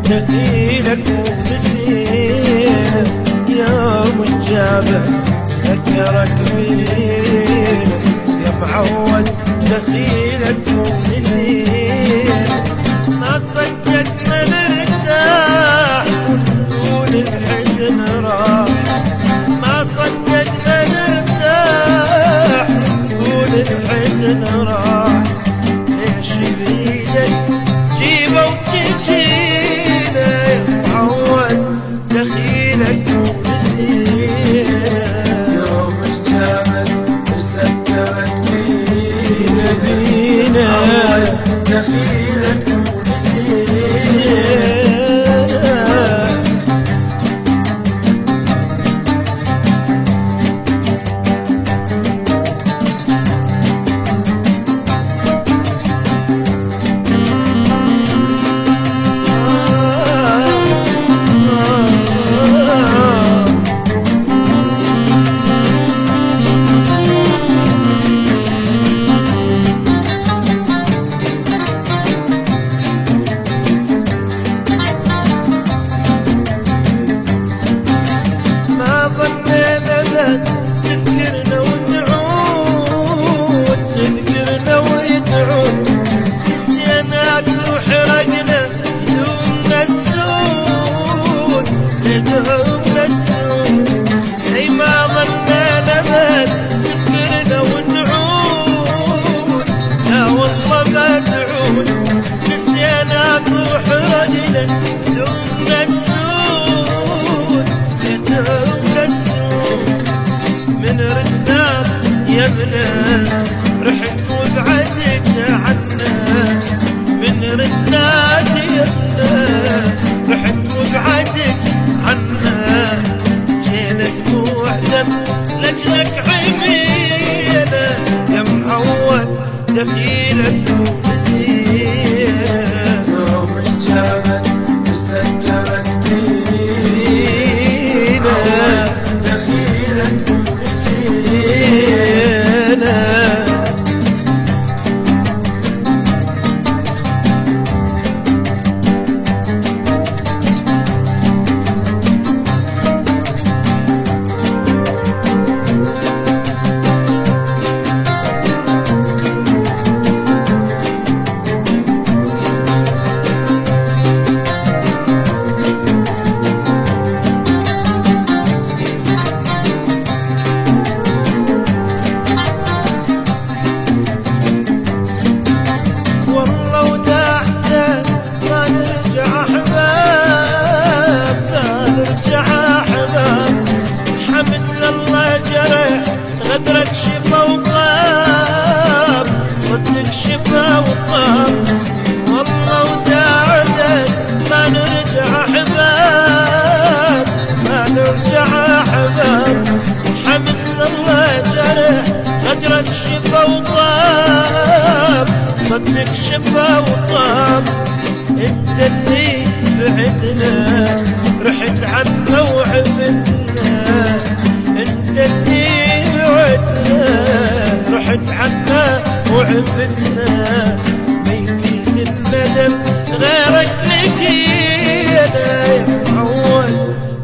دخيلك ونسينا يوم الجابه ذكرك بينا يا معود دخيلك ونسينا ما صدقنا نرتاح ونقول الحزن راح ما صدقنا نرتاح ونقول الحزن راح ليش بيدك جيبه وتجينا يا معود دخيلك ونسينا يوم الجمل تذكرك بينا دخيلك ونسينا تذكرنا وتعود نسيناك وحرقنا هدومنا السود اي ما ظننا بد تذكرنا وتعود لا والله ما تعود نسيناك وحرقنا هدومنا السود من ردنا يمنا رحت وبعدت عنا من ردنا يمنا رحت وبعدت عنا جينا دموع دم لجلك عمينا يا معود دخيلك ونسينا يوم الجمل تذكرك بينا دخيلك غدرك شفا وطاب صدق شفا وطاب والله وداعدك ما نرجع احباب ما نرجع احباب حمد الله جرح غدرك شفا وطاب صدق شفا وطاب انت اللي بعدنا رحت عنا وعفتنا انت اللي رحت عنا وعفتنا ما يفيد الندم غيرك لقينا يا معود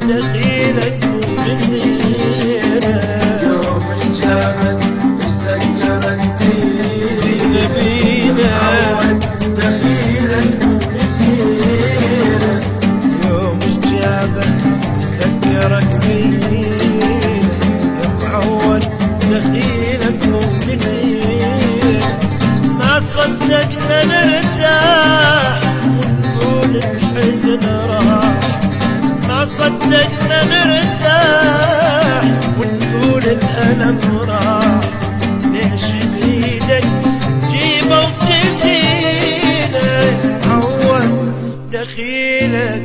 دخيلك ونسينا يوم الجمل تذكرك بينا دخيلك ونسينا يوم الجبل تذكرك بينا يا معود دخيلك ونسينا ما صدقنا نرتاح ونقول الحزن راح ما صدقنا نرتاح ونقول الألم راح ليش بيدك جيبه وتجينا يا معود دخيلك